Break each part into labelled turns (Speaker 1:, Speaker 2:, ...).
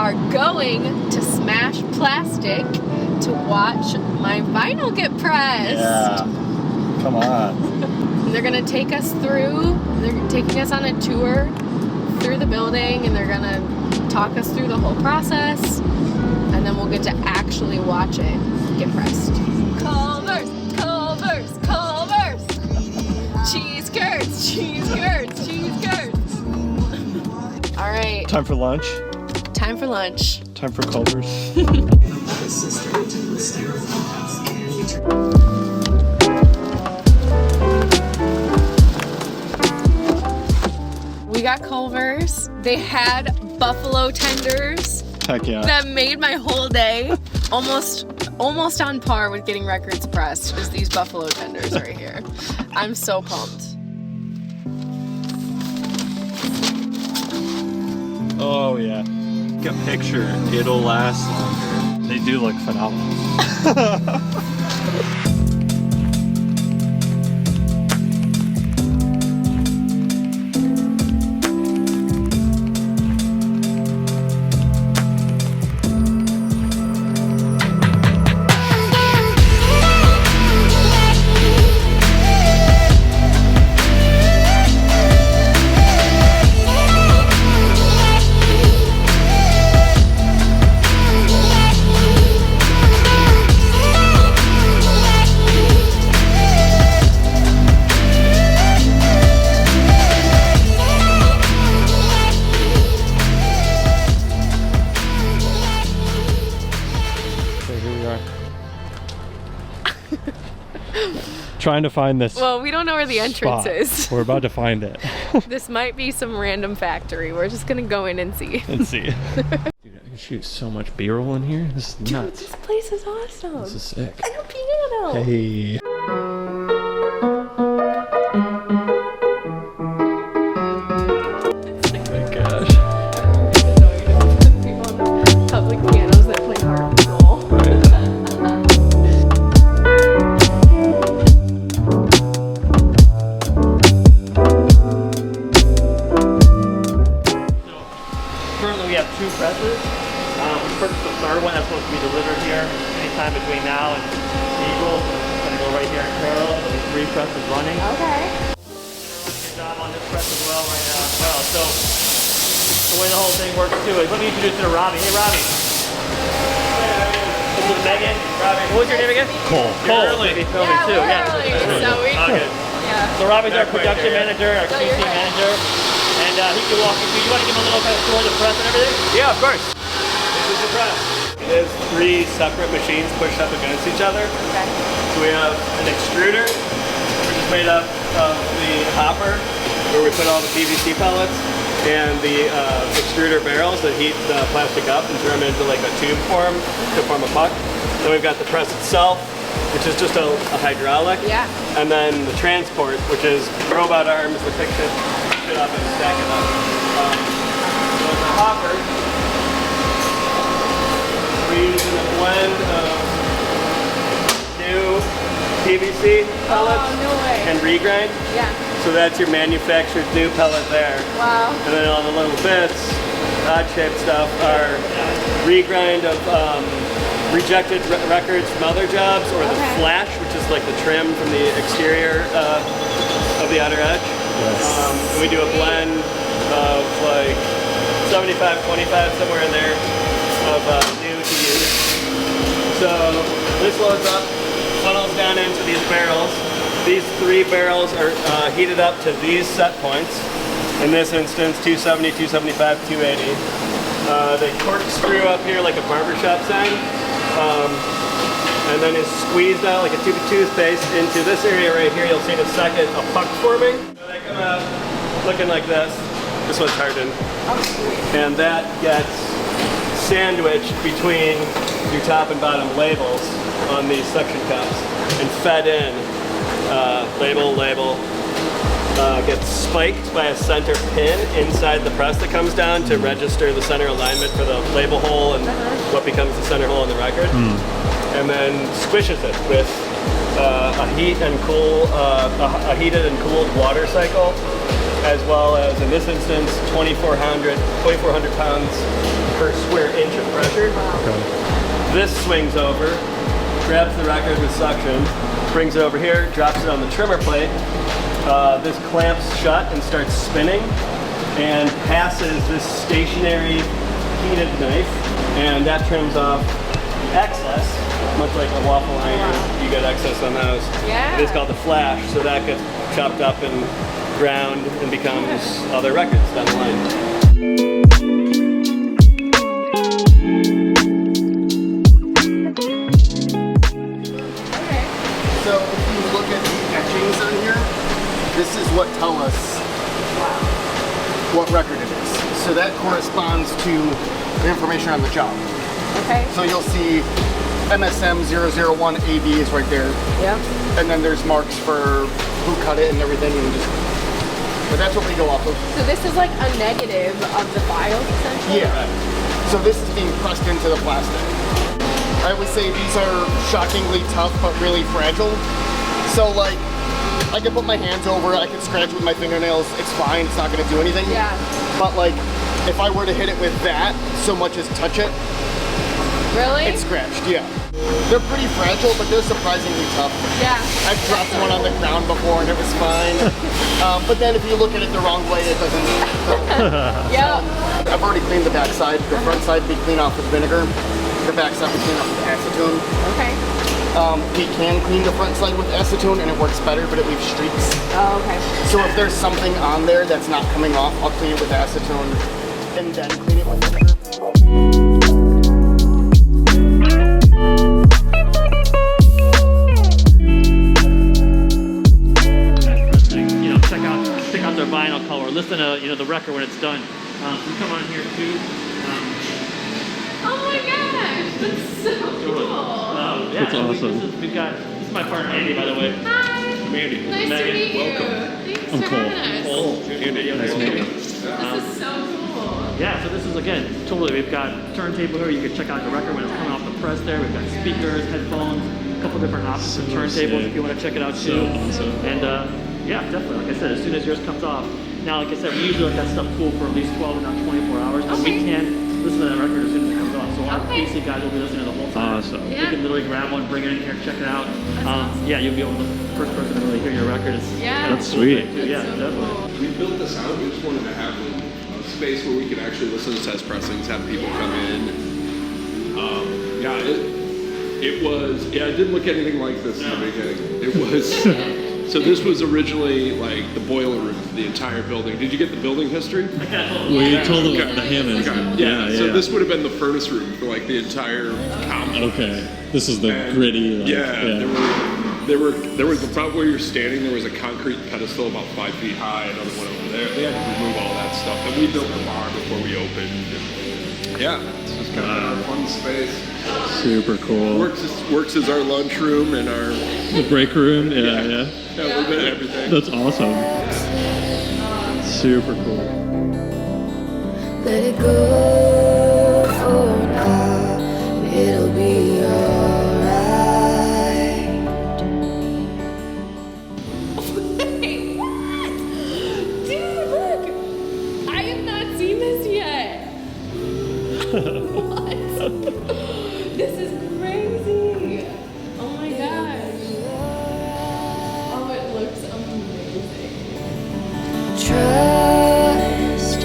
Speaker 1: are going to Smash Plastic to watch my vinyl get pressed.
Speaker 2: Yeah. Come on.
Speaker 1: And they're gonna take us through. They're taking us on a tour through the building, and they're gonna talk us through the whole process, and then we'll get to actually watch it get pressed. Culver's, Culver's, Culver's. Cheese curds, cheese curds, cheese curds. All right.
Speaker 2: Time for lunch.
Speaker 1: Time for lunch.
Speaker 2: Time for Culver's.
Speaker 1: We got Culver's. They had buffalo tenders.
Speaker 2: Heck yeah.
Speaker 1: That made my whole day. Almost on par with getting records pressed is these buffalo tenders right here. I'm so pumped.
Speaker 2: Oh yeah. Get a picture. It'll last longer. They do look phenomenal. Trying to find this.
Speaker 1: Well, we don't know where the entrance is.
Speaker 2: We're about to find it.
Speaker 1: This might be some random factory. We're just gonna go in and see.
Speaker 2: Dude, I can shoot so much B-roll in here. This is nuts.
Speaker 1: This place is awesome.
Speaker 2: This is sick.
Speaker 1: And a piano.
Speaker 2: Hey. Oh my gosh.
Speaker 1: People on the public pianos that play harp and soul.
Speaker 3: We have two presses. We purchased the third one that's supposed to be delivered here anytime between now and Eagle. It's going to go right here in parallel. So there's three presses running.
Speaker 1: Okay.
Speaker 3: Good job on this press as well right now as well. So the way the whole thing works too is, let me introduce you to Robbie. Hey Robbie. This is Megan. Robbie. What was your name again?
Speaker 2: Cole.
Speaker 3: Cole. Early. Filming too.
Speaker 1: We're early, so we
Speaker 3: Oh, good.
Speaker 1: Yeah.
Speaker 3: So Robbie's our production manager, our
Speaker 1: No,
Speaker 3: QC
Speaker 1: you're right.
Speaker 3: manager. And he can walk you through. You want to give him a little kind of tour of the press and everything?
Speaker 4: Yeah, of course.
Speaker 3: This is the press.
Speaker 4: It is three separate machines pushed up against each other.
Speaker 1: Okay.
Speaker 4: So we have an extruder, which is made up of the hopper, where we put all the PVC pellets, and the extruder barrels that heat the plastic up and turn them into like a tube form to form a puck. Then we've got the press itself, which is just a hydraulic.
Speaker 1: Yeah.
Speaker 4: And then the transport, which is robot arms that pick it up and stack it up. So the hopper, we're using a blend of new PVC pellets and regrind.
Speaker 1: Yeah.
Speaker 4: So that's your manufactured new pellet there.
Speaker 1: Wow.
Speaker 4: And then all the little bits, odd-shaped stuff, are regrind of rejected records from other jobs, or the flash, which is like the trim from the exterior of the outer edge. And we do a blend of like 75-25, somewhere in there, of new to used. So this loads up, funnels down into these barrels. These three barrels are heated up to these set points. In this instance, 270, 275, 280. They corkscrew up here like a barbershop sign. And then is squeezed out like a tube of toothpaste into this area right here. You'll see in a second a puck forming. So they come out looking like this. This one's hardened. And that gets sandwiched between your top and bottom labels on these suction cups and fed in. Label. Gets spiked by a center pin inside the press that comes down to register the center alignment for the label hole and what becomes the center hole in the record. And then squishes it with a heated and cooled water cycle as well as, in this instance, 2,400 pounds per square inch of pressure.
Speaker 2: Okay.
Speaker 4: This swings over, grabs the record with suction, brings it over here, drops it on the trimmer plate. This clamps shut and starts spinning and passes this stationary heated knife, and that trims off excess, much like a waffle iron. You get excess on those.
Speaker 1: Yeah.
Speaker 4: It's called the flash, so that gets chopped up and ground and becomes other records down the line.
Speaker 5: So if you look at the etchings on here, this is what tell us what record it is. So that corresponds to the information on the job.
Speaker 1: Okay.
Speaker 5: So you'll see MSM 001 AB is right there.
Speaker 1: Yep.
Speaker 5: And then there's marks for who cut it and everything. But that's what we go off of.
Speaker 1: So this is like a negative of the files, essentially?
Speaker 5: Yeah. So this is being pressed into the plastic. I would say these are shockingly tough, but really fragile. So like, I can put my hands over it, I can scratch with my fingernails, it's fine, it's not gonna do anything.
Speaker 1: Yeah.
Speaker 5: But like, if I were to hit it with that, so much as touch it,
Speaker 1: Really?
Speaker 5: it's scratched, yeah. They're pretty fragile, but they're surprisingly tough.
Speaker 1: Yeah.
Speaker 5: I've dropped one on the ground before and it was fine. But then if you look at it the wrong way, it doesn't.
Speaker 1: Yep.
Speaker 5: I've already cleaned the back side. The front side we clean off with vinegar. The back side we clean off with acetone.
Speaker 1: Okay.
Speaker 5: We can clean the front side with acetone and it works better, but it leaves streaks.
Speaker 1: Oh, okay.
Speaker 5: So if there's something on there that's not coming off, I'll clean it with acetone and then clean it with vinegar.
Speaker 3: Check out their vinyl color. Listen to the record when it's done. We come on here too.
Speaker 1: Oh my gosh, that's so cool.
Speaker 3: Yeah,
Speaker 2: That's awesome.
Speaker 3: This is my partner Andy, by the way.
Speaker 1: Hi.
Speaker 3: Mandy.
Speaker 1: Nice
Speaker 3: Megan,
Speaker 1: to meet you.
Speaker 3: welcome.
Speaker 1: Thanks
Speaker 2: I'm
Speaker 1: for
Speaker 2: Cole.
Speaker 1: having us.
Speaker 3: Andy,
Speaker 2: Nice to meet you.
Speaker 1: This is so cool.
Speaker 3: Yeah, so this is, again, totally, we've got turntable here. You can check out the record when it's coming off the press there. We've got speakers, headphones, a couple different options of
Speaker 2: So
Speaker 3: turntables
Speaker 2: sick.
Speaker 3: if you want to check it out
Speaker 2: So
Speaker 3: too.
Speaker 2: awesome.
Speaker 3: And yeah, definitely, like I said, as soon as yours comes off. Now, like I said, we usually let that stuff cool for at least 12 to not 24 hours, but we
Speaker 1: Okay.
Speaker 3: can listen to that record as soon as it comes off. So our
Speaker 1: Okay.
Speaker 3: PC guys will be listening the whole time.
Speaker 2: Awesome.
Speaker 3: You
Speaker 1: Yeah.
Speaker 3: can literally grab one, bring it in here, check it out.
Speaker 1: awesome.
Speaker 3: Yeah, you'll be able to, the first person to really hear your record is
Speaker 1: Yeah.
Speaker 2: That's sweet.
Speaker 3: Yeah,
Speaker 1: so
Speaker 3: definitely.
Speaker 1: cool.
Speaker 6: We built this out. We just wanted to have a space where we could actually listen to test pressings, have people come in. It didn't look anything like this in the beginning. It was. So this was originally like the boiler room for the entire building. Did you get the building history?
Speaker 2: We told them the Hammonds.
Speaker 6: Yeah. So this would have been the furnace room for like the entire complex.
Speaker 2: Okay. This is the
Speaker 6: And,
Speaker 2: gritty. Like,
Speaker 6: There was the front where you're standing. There was a concrete pedestal about 5 feet high. Another one over there. They had to remove all that stuff. And we built the bar before we opened. Yeah, it's just kind of a fun space.
Speaker 2: Super cool.
Speaker 6: Works as our lunchroom and our
Speaker 2: The break room. Yeah.
Speaker 6: yeah, a little bit of everything.
Speaker 2: That's awesome. Super cool.
Speaker 7: Let it go for now, it'll be alright.
Speaker 1: Wait, what? Dude, look! I have not seen this yet. What? This is crazy. Oh my gosh. Oh, it looks amazing.
Speaker 7: Trust,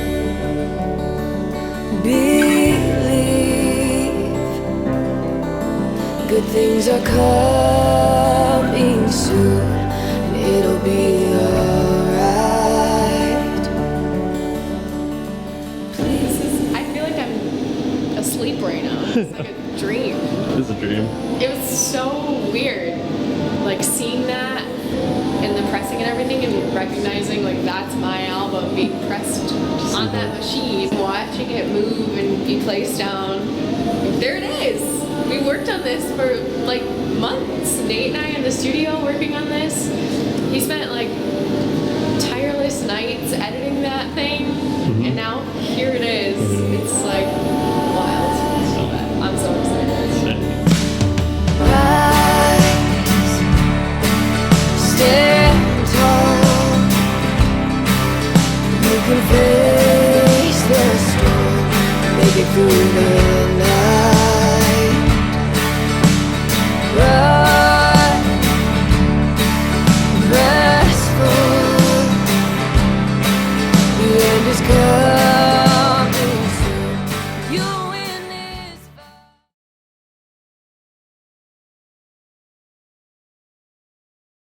Speaker 7: believe, good things are coming soon, and it'll be alright.
Speaker 1: I feel like I'm asleep right now. It's like a dream.
Speaker 2: It's a dream.
Speaker 1: It was so weird, like seeing that and the pressing and everything, and recognizing like that's my album being pressed on that machine, watching it move and be placed down. There it is. We worked on this for like months. Nate and I in the studio working on this. He spent like tireless nights editing that thing, and now here it is. It's like wild. I'm so excited.
Speaker 7: Rise, stand tall, through the night. Run, restful. The end is coming.